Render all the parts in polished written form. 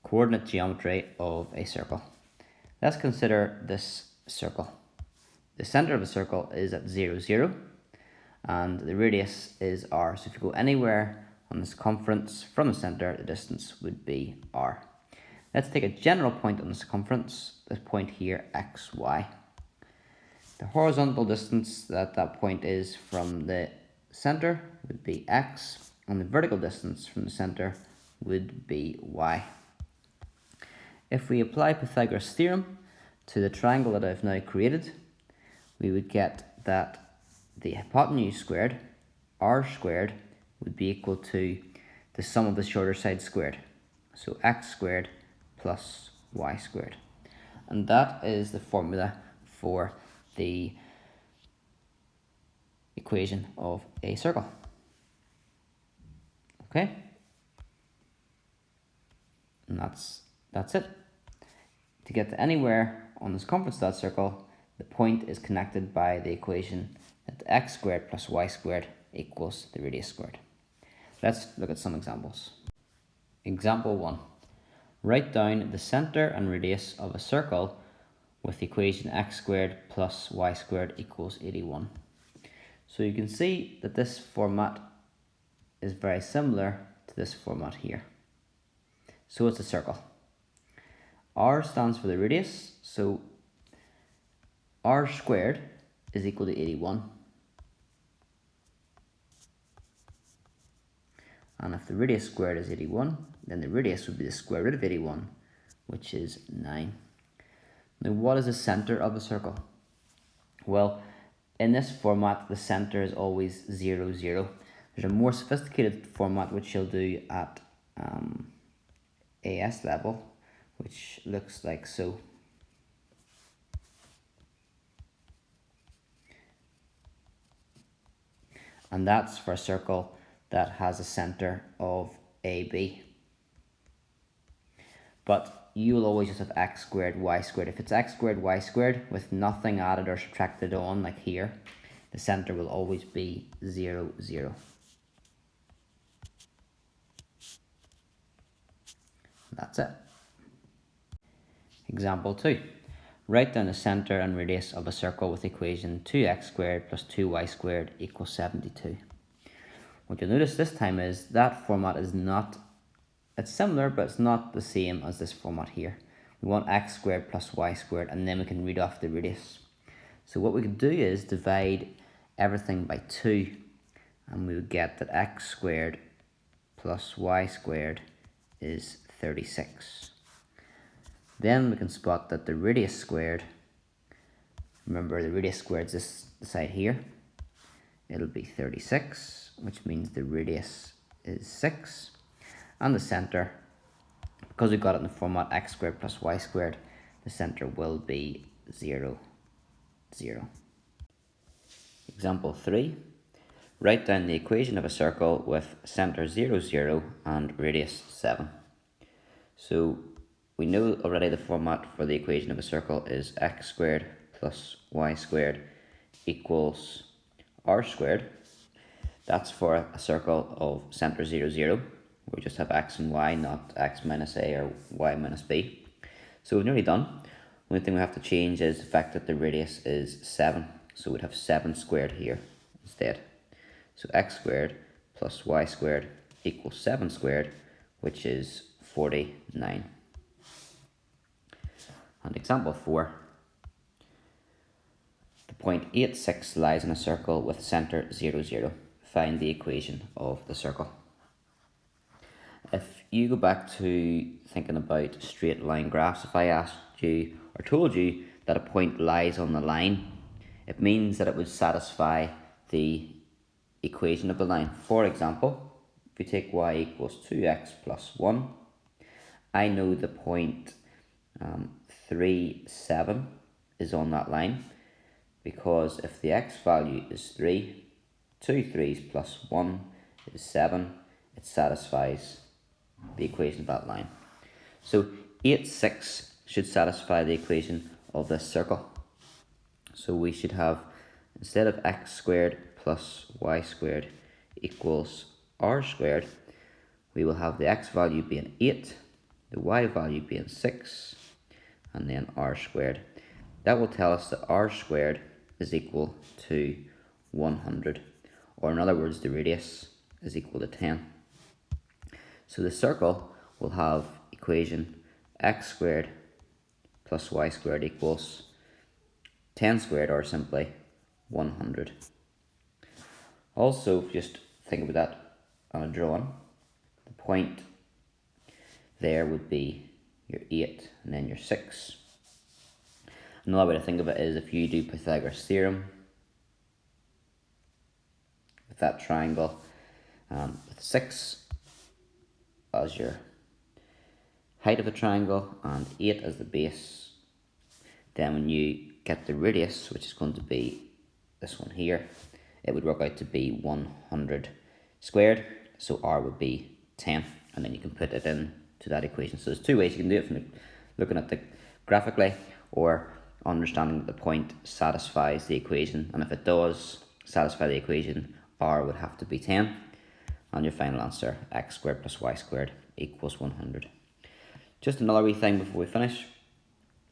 coordinate geometry of a circle. Let's consider this circle. The center of the circle is at 0, 0, and the radius is r. So if you go anywhere on the circumference from the center, the distance would be r. Let's take a general point on the circumference, this point here, x, y. The horizontal distance that point is from the center would be x, and the vertical distance from the center would be y. If we apply Pythagoras' theorem to the triangle that I've now created, we would get that the hypotenuse squared, r squared, would be equal to the sum of the shorter side squared. So x squared plus y squared. And that is the formula for the equation of a circle. Okay? And that's it. To get to anywhere on the circumference of that circle, the point is connected by the equation that x squared plus y squared equals the radius squared. Let's look at some examples. Example 1. Write down the center and radius of a circle with the equation x squared plus y squared equals 81. So you can see that this format is very similar to this format here. So it's a circle. R stands for the radius, so r squared is equal to 81. And if the radius squared is 81, then the radius would be the square root of 81, which is 9. Now, what is the center of a circle? Well, in this format, the center is always 0, 0. There's a more sophisticated format which you'll do at AS level, which looks like so. And that's for a circle that has a center of AB. But you will always just have x squared, y squared. If it's x squared, y squared with nothing added or subtracted on, like here, the center will always be 0, 0. That's it. Example 2. Write down the center and radius of a circle with the equation 2x squared plus 2y squared equals 72. What you'll notice this time is that format is not, it's similar, but it's not the same as this format here. We want x squared plus y squared, and then we can read off the radius. So what we can do is divide everything by 2, and we would get that x squared plus y squared is 36. Then we can spot that the radius squared, remember the radius squared is this side here, it'll be 36, which means the radius is 6. And the center, because we got it in the format x squared plus y squared, the center will be 0, 0. Example 3. Write down the equation of a circle with center 0, 0 and radius 7. So we know already the format for the equation of a circle is x squared plus y squared equals r squared. That's for a circle of center 0, 0. We just have x and y, not x minus a or y minus b. So we're nearly done. Only thing we have to change is the fact that the radius is 7. So we'd have 7 squared here instead. So x squared plus y squared equals 7 squared, which is 49. And example 4. The point 8, 6 lies in a circle with center 0, 0. Find the equation of the circle. If you go back to thinking about straight line graphs, if I asked you or told you that a point lies on the line, it means that it would satisfy the equation of the line. For example, if we take y equals 2x plus 1, I know the point 3, 7 is on that line, because if the x value is 3, 2 3's plus 1 is 7, it satisfies the equation of that line. So 8, 6 should satisfy the equation of this circle. So we should have, instead of x squared plus y squared equals r squared, we will have the x value being 8 the y value being 6, and then r squared. That will tell us that r squared is equal to 100, or in other words, the radius is equal to 10. So the circle will have equation x squared plus y squared equals 10 squared, or simply 100. Also, just think about that on a drawing. The point there would be your 8 and then your 6. Another way to think of it is if you do Pythagoras' theorem with that triangle, with 6 as your height of a triangle and 8 as the base, then when you get the radius, which is going to be this one here, it would work out to be 100 squared, so r would be 10, and then you can put it in to that equation. So there's two ways you can do it: from looking at the graphically, or understanding that the point satisfies the equation, and if it does satisfy the equation, r would have to be 10, and your final answer, x squared plus y squared equals 100. Just another wee thing before we finish: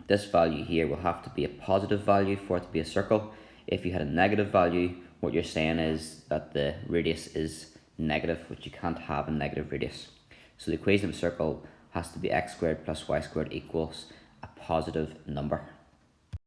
this value here will have to be a positive value for it to be a circle. If you had a negative value, what you're saying is that the radius is negative, which you can't have a negative radius. So the equation of a circle has to be x squared plus y squared equals a positive number.